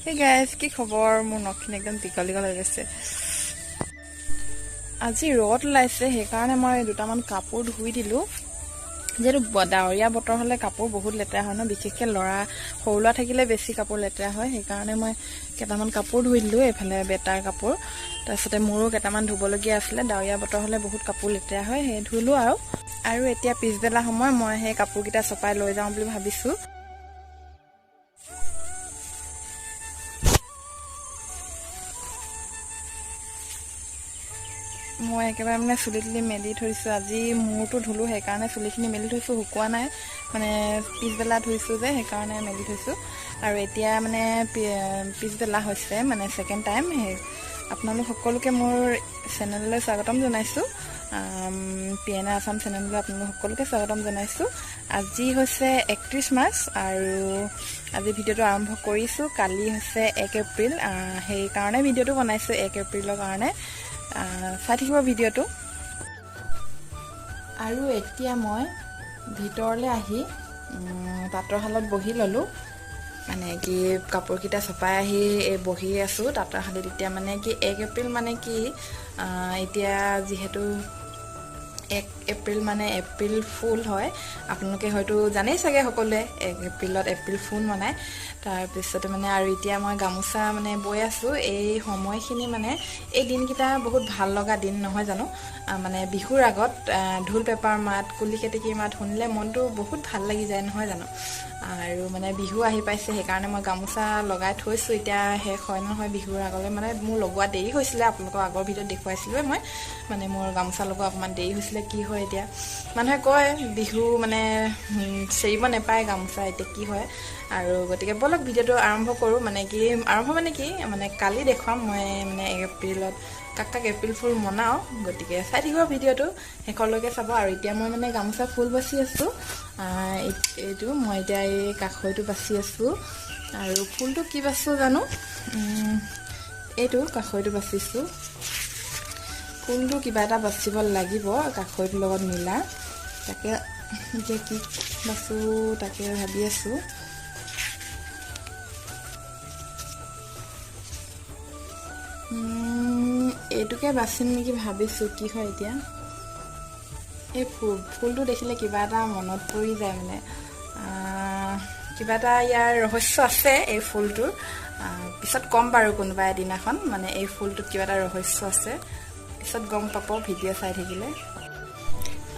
Hey guys, কি খবৰ? মোৰ নখখিনি একদম টিকলিকল হৈ গৈছে। আজি ৰ'দ ওলাইছে সেইকাৰণে মই দুটামান কাপোৰ ধুই দিলো। যেটো ডাৱৰীয়া বতৰ হলে কাপোৰ বহুত লেতেৰা হয় ন, বিশেষকৈ লৰা সৰুলা থাকিলে বেছি কাপোৰ লেতেৰা হয়। সেইকাৰণে মই কেইটামান কাপোৰ ধুই দিলো, এফালে বেটাৰ কাপোৰ। তাৰপিছতে মোৰো কেইটামান ধুবলগীয়া আছিলে, ডাৱৰীয়া বতৰ হলে বহুত কাপোৰ লেতেৰা হয়, সেই ধুলো আৰু এতিয়া পিছবেলা সময় মই সেই কাপোৰকেইটা চপাই লৈ যাওঁ বুলি ভাবিছো। মই একেবাৰে মানে চুলি মেলি থৈছো। আজি মূৰটো ধুলো সেইকাৰণে চুলিখিনি মেলি থৈছো, শুকোৱা নাই মানে পিছবেলা ধুইছো যে সেইকাৰণে মেলি থৈছো। আৰু এতিয়া মানে পিছবেলা হৈছে মানে ছেকেণ্ড টাইম। আপোনালোক সকলোকে মোৰ চেনেললৈ স্বাগতম জনাইছো। PNA আছাম চেনেললৈ আপোনালোক সকলোকে স্বাগতম জনাইছো। আজি হৈছে 31 মাৰ্চ আৰু আজি ভিডিঅ'টো আৰম্ভ কৰিছো। কালি হৈছে 1 এপ্ৰিল, সেইকাৰণে ভিডিঅ'টো বনাইছো 1 এপ্ৰিলৰ কাৰণে। চাই থাকিব ভিডিঅ'টো। আৰু এতিয়া মই ভিতৰলৈ আহি তাঁতৰ শালত বহি ল'লোঁ। মানে কি কাপোৰকেইটা চপাই আহি বহি আছোঁ তাঁতৰ শালত। এতিয়া মানে কি 1 এপ্ৰিল মানে কি, এতিয়া যিহেতু 1 এপ্ৰিল মানে এপ্ৰিল ফুল হয়, আপোনালোকে হয়তো জানেই চাগে সকলোৱে 1 এপ্ৰিলত এপ্ৰিল ফুল মনায়। তাৰপিছতে মানে আৰু এতিয়া মই গামোচা মানে বৈ আছোঁ। এই সময়খিনি মানে এই দিনকেইটা বহুত ভাল লগা দিন নহয় জানো। মানে বিহুৰ আগত ঢোল পেপাৰ মাত, কুলি কেতেকীৰ মাত শুনিলে মনটো বহুত ভাল লাগি যায় নহয় জানো। আৰু মানে বিহু আহি পাইছে সেইকাৰণে মই গামোচা লগাই থৈছোঁ। এতিয়া শেষ হয় নহয় বিহুৰ আগলৈ, মানে মোৰ লগোৱা দেৰি হৈছিলে। আপোনালোকক আগৰ ভিডিঅ'ত দেখুৱাইছিলোঁৱে মই, মানে মোৰ গামোচা লগোৱা অকণমান দেৰি হৈছিলে। কি হয় এতিয়া মানুহে কয় বিহু মানে চেৰিব নাপায় গামোচা, এতিয়া কি হয় আৰু গতিকে ব'লক ভিডিঅ'টো আৰম্ভ কৰোঁ। মানে কি আৰম্ভ মানে কালি দেখুৱাম মই মানে 1 এপ্ৰিলত কাক এপ্ৰিল ফুল মনাওঁ। গতিকে চাই থাকিব ভিডিঅ'টো শেষলৈকে চাব। আৰু এতিয়া মই মানে গামোচা ফুল বাচি আছোঁ। এইটো মই এতিয়া এই কাষৈটো বাচি আছোঁ। আৰু ফুলটো কি বাচোঁ জানো, এইটো কাষৈটো বাচিছোঁ। ফুলটো কিবা এটা বাচিব লাগিব কাষৈটোৰ লগত মিলা, তাকে এতিয়া কি বাচোঁ তাকে ভাবি আছোঁ। এইটোকে বাচিম নেকি ভাবিছোঁ, কি হয় এতিয়া। এই ফুলটো দেখিলে কিবা এটা মনত পৰি যায়, মানে কিবা এটা ইয়াৰ ৰহস্য আছে এই ফুলটোৰ। পিছত ক'ম বাৰু কোনোবা এদিনাখন, মানে এই ফুলটোত কিবা এটা ৰহস্য আছে, পিছত গম পাব ভিডিঅ' চাই থাকিলে।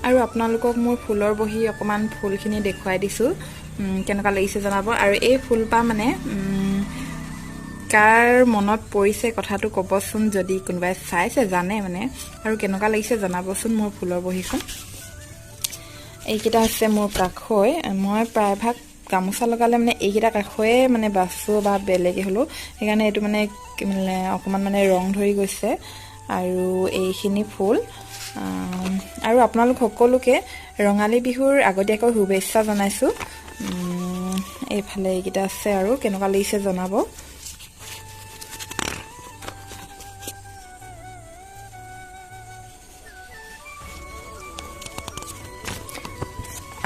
আৰু আপোনালোকক মোৰ ফুলৰ বহি অকণমান ফুলখিনি দেখুৱাই দিছোঁ, কেনেকুৱা লাগিছে জনাব। আৰু এই ফুলপাহ মানে কাৰ মনত পৰিছে কথাটো ক'বচোন, যদি কোনোবাই চাইছে জানে মানে, আৰু কেনেকুৱা লাগিছে জনাবচোন মোৰ ফুলৰ বহিখন। এইকেইটা হৈছে মোৰ কাষৈ। মই প্ৰায়ভাগ গামোচা লগালে মানে এইকেইটা কাষৈয়ে মানে বাচোঁ বা বেলেগে হ'লেও, সেইকাৰণে এইটো মানে অকণমান মানে ৰং ধৰি গৈছে। আৰু এইখিনি ফুল। আৰু আপোনালোক সকলোকে ৰঙালী বিহুৰ আগতীয়াকৈ শুভেচ্ছা জনাইছোঁ। এইফালে এইকেইটা আছে আৰু কেনেকুৱা লাগিছে জনাব।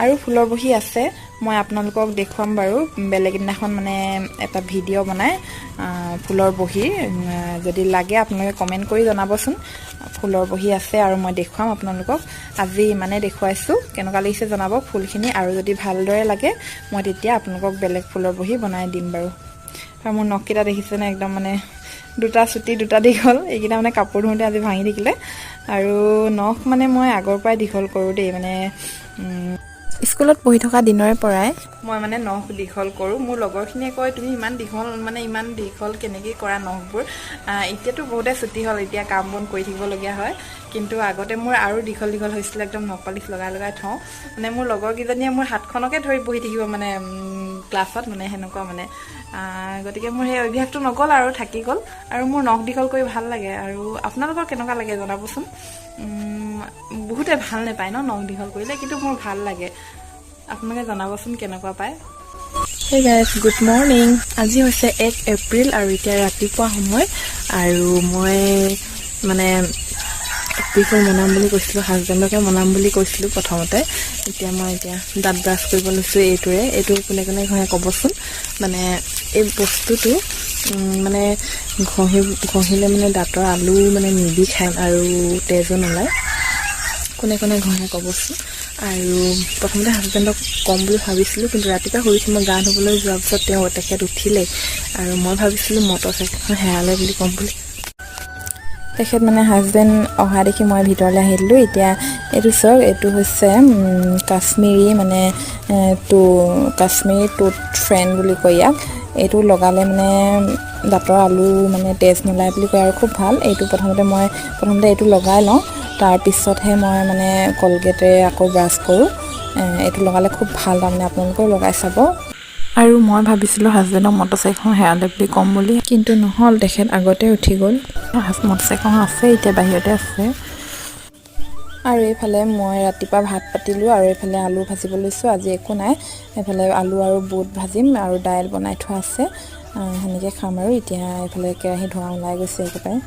আৰু ফুলৰ বহি আছে, মই আপোনালোকক দেখুৱাম বাৰু বেলেগ দিনাখন, মানে এটা ভিডিঅ' বনাই ফুলৰ বহি। যদি লাগে আপোনালোকে কমেণ্ট কৰি জনাবচোন। ফুলৰ বহি আছে আৰু মই দেখুৱাম আপোনালোকক। আজি ইমানে দেখুৱাইছোঁ, কেনেকুৱা লাগিছে জনাব ফুলখিনি। আৰু যদি ভালদৰে লাগে মই তেতিয়া আপোনালোকক বেলেগ ফুলৰ বহি বনাই দিম বাৰু। আৰু মোৰ নখকেইটা দেখিছেনে, একদম মানে দুটা চুটি দুটা দীঘল। এইকেইটা মানে কাপোৰ ধোঁতে আজি ভাঙি থাকিলে। আৰু নখ মানে মই আগৰ পৰাই দীঘল কৰোঁ দেই, মানে স্কুলত পঢ়ি থকা দিনৰে পৰাই মই মানে নখ দীঘল কৰোঁ। মোৰ লগৰখিনিয়ে কয় তুমি ইমান দীঘল কেনেকৈ কৰা নখবোৰ। এতিয়াতো বহুতে ছুটি হ'ল, এতিয়া কাম বন কৰি থাকিবলগীয়া হয়। কিন্তু আগতে মোৰ আৰু দীঘল হৈছিলে, একদম নপালিচ লগাই থওঁ। মানে মোৰ লগৰকেইজনীয়ে মোৰ হাতখনকে ধৰি বহি থাকিব মানে ক্লাছত, মানে সেনেকুৱা মানে। গতিকে মোৰ সেই অভ্যাসটো নগ'ল আৰু থাকি গ'ল। আৰু মোৰ নখ দীঘল কৰি ভাল লাগে। আৰু আপোনালোকৰ কেনেকুৱা লাগে জনাবচোন। বহুতে ভাল নাপায় ন নখ দীঘল কৰিলে, কিন্তু মোৰ ভাল লাগে। আপোনালোকে জনাবচোন কেনেকুৱা পায়। Hey guys, good morning. আজি হৈছে 1 এপ্ৰিল আৰু এতিয়া ৰাতিপুৱা সময়। আৰু মই মানে এপ্ৰিল মনাম বুলি কৈছিলোঁ, হাজবেণ্ডকে মনাম বুলি কৈছিলোঁ প্ৰথমতে। মই দাঁত ব্ৰাছ কৰিব লৈছোঁ এইটো কোনে কোনে হয় ক'বচোন। মানে এই বস্তুটো মানে ঘঁহিলে মানে দাঁতৰ আলু মানে নিবিষায় আৰু তেজো নোলায়। কোনে কোনে ঘঁহে ক'বচোন। আৰু প্ৰথমতে হাজবেণ্ডক ক'ম বুলি ভাবিছিলোঁ, কিন্তু ৰাতিপুৱা শুইছোঁ মই গা ধুবলৈ যোৱাৰ পিছত তেখেত উঠিলেই আৰু মই ভাবিছিলোঁ মটৰচাইকেলখন হেৰালে বুলি ক'ম বুলি। তেখেত মানে হাজবেণ্ড অহা দেখি মই ভিতৰলৈ আহি দিলোঁ। এতিয়া এইটো চাওক, এইটো হৈছে কাশ্মীৰী মানে কাশ্মীৰী টুথ ফ্ৰেণ্ড বুলি কয় ইয়াক। এইটো লগালে মানে দাঁতৰ আলু মানে তেজ নোলায় বুলি কয় আৰু খুব ভাল। এইটো প্ৰথমতে এইটো লগাই লওঁ, তাৰপিছতহে মই মানে কলগেটেৰে আকৌ ব্ৰাছ কৰোঁ। এইটো লগালে খুব ভাল, তাৰমানে আপোনালোকেও লগাই চাব। আৰু মই ভাবিছিলোঁ হাজবেণ্ডক মটৰচাইকেলখন হেৰালে বুলি ক'ম বুলি, কিন্তু নহ'ল, তেখেত আগতে উঠি গ'ল। মটৰচাইকেলখন আছে, এতিয়া বাহিৰতে আছে। আৰু এইফালে মই ৰাতিপুৱা ভাত পাতিলোঁ আৰু এইফালে আলু ভাজিব লৈছোঁ। আজি একো নাই, এইফালে আলু আৰু বুট ভাজিম আৰু দাইল বনাই থোৱা আছে, সেনেকৈ খাম। আৰু এতিয়া এইফালে কেৰাহী ধোঁৱা ওলাই গৈছে একেবাৰে।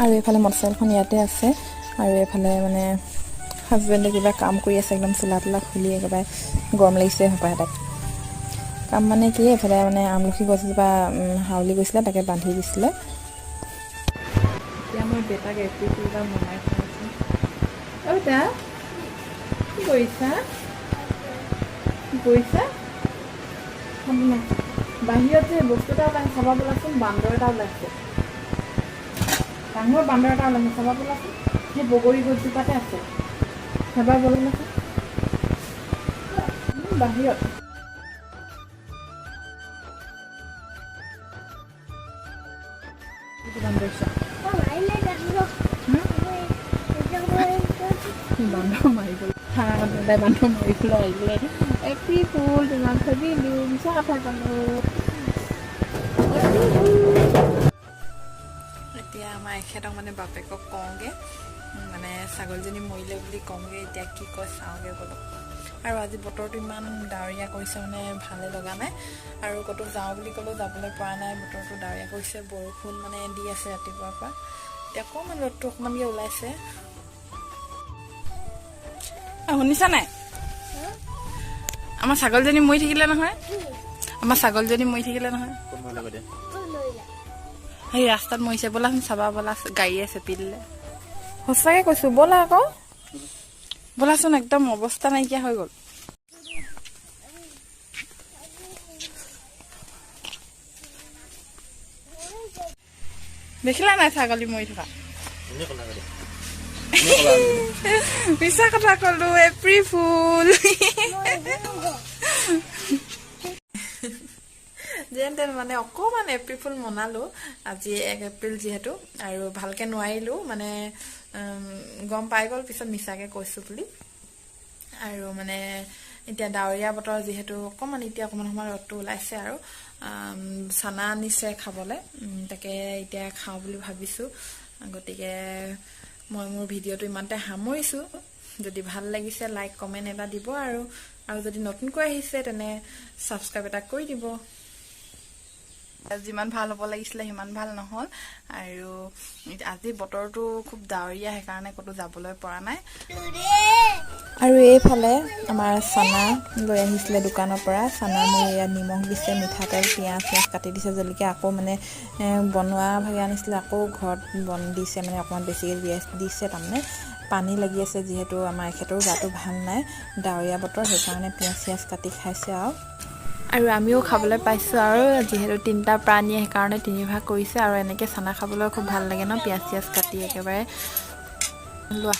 আৰু এইফালে মটৰচাইকেলখন ইয়াতে আছে আৰু এইফালে মানে হাজবেণ্ডে কিবা কাম কৰি আছে, একদম চোলা তোলা খুলি একেবাৰে গৰম লাগিছে হপায় তাক। কাম মানে কি, এইফালে মানে আমলখি গছজোপা হাউলি গৈছিলে, তাকে বান্ধি দিছিলে। এতিয়া মই বেটাক এপ্ৰিলটা বনাই খাইছোঁ। বেটা কি কৰিছা? বাহিৰত যে বস্তু এটা ওলাইছে চাবা বোলাচোন, বান্দৰ এটা ওলাইছে, ডাঙৰ বান্দৰ এটা ওলাইছে, চাবা বোলাচোন। সেই বগৰী গছজোপাতে আছে, চাবা বোলাচোন বাহিৰত। বান্দৰ মাৰি গ'ল, বান্দৰ মাৰি পেলাই আহিলে। এপ্ৰিল ফুল তোমাক ভাবিলোঁ, মিছা কথা ক'লোঁ। এতিয়া আমাৰ এখেতক মানে বাপেকক কওঁগৈ, মানে ছাগলীজনী মৰিলে বুলি কওঁগৈ। এতিয়া কি কয় চাওঁগৈ বোলো। আৰু আজি বতৰটো ইমান ডাৱৰীয়া কৰিছে, মানে ভালে লগা নাই। আৰু ক'তো যাওঁ বুলি ক'লেও যাবলৈ পৰা নাই, বতৰটো ডাৱৰীয়া কৰিছে। বৰষুণ মানে দি আছে ৰাতিপুৱাৰ পৰা, এতিয়া অকণমান ৰ'দটো অকণমানকৈ ওলাইছে। শুনিছা নাই, আমাৰ ছাগলীজনী মৰি থাকিলে নহয়, সেই ৰাস্তাত মৰিছে। ব'লাচোন চাবা, ব'লা, গাড়ীয়ে চেপি দিলে। সঁচাকৈ কৈছোঁ, ব'লা আকৌ, ব'লাচোন, একদম অৱস্থা নাইকিয়া হৈ গ'ল। দেখিলা নাই ছাগলী মৰি থকা? মিছা কথা ক'লো, এপ্ৰিল ফুল। যেন তেন মানে অকণমান এপ্ৰিল ফুল মনালোঁ। আজি 1 এপ্ৰিল যিহেতু, আৰু ভালকৈ নোৱাৰিলোঁ, মানে গম পাই গ'ল পিছত মিছাকৈ কৈছোঁ বুলি। আৰু মানে এতিয়া ডাৱৰীয়া বতৰ যিহেতু, অকণমান সময় ৰ'দটো ওলাইছে। আৰু চানা আনিছে খাবলৈ, তাকে এতিয়া খাওঁ বুলি ভাবিছোঁ। গতিকে মই মোৰ ভিডিঅ'টো ইমানতে সামৰিছোঁ। যদি ভাল লাগিছে লাইক কমেণ্ট এটা দিব, আৰু যদি নতুনকৈ আহিছে তেনে ছাবস্ক্ৰাইব এটা কৰি দিব। যিমান ভাল হ'ব লাগিছিলে সিমান ভাল নহ'ল, আৰু আজি বতৰটো খুব ডাৱৰীয়া, সেইকাৰণে ক'তো যাবলৈ পৰা নাই। আৰু এইফালে আমাৰ চানা লৈ আহিছিলে দোকানৰ পৰা। চানা মোৰ ইয়াত নিমখ দিছে, মিঠাতেল, পিঁয়াজ কাটি দিছে, জলকীয়া আকৌ মানে বনোৱা ভাগে আনিছিলে, আকৌ ঘৰত দিছে, মানে অকণমান বেছিকৈ দিছে। তাৰমানে পানী লাগি আছে, যিহেতু আমাৰ এখেতৰো গাটো ভাল নাই, ডাৱৰীয়া বতৰ, সেইকাৰণে পিঁয়াজ চিয়াজ কাটি খাইছে। আৰু আমিও খাবলৈ পাইছোঁ, আৰু যিহেতু 3টা প্ৰাণীয়ে সেইকাৰণে 3 ভাগ কৰিছে। আৰু এনেকৈ চানা খাবলৈ খুব ভাল লাগে ন, পিঁয়াজ চিয়াজ কাটি একেবাৰে। লোৱা।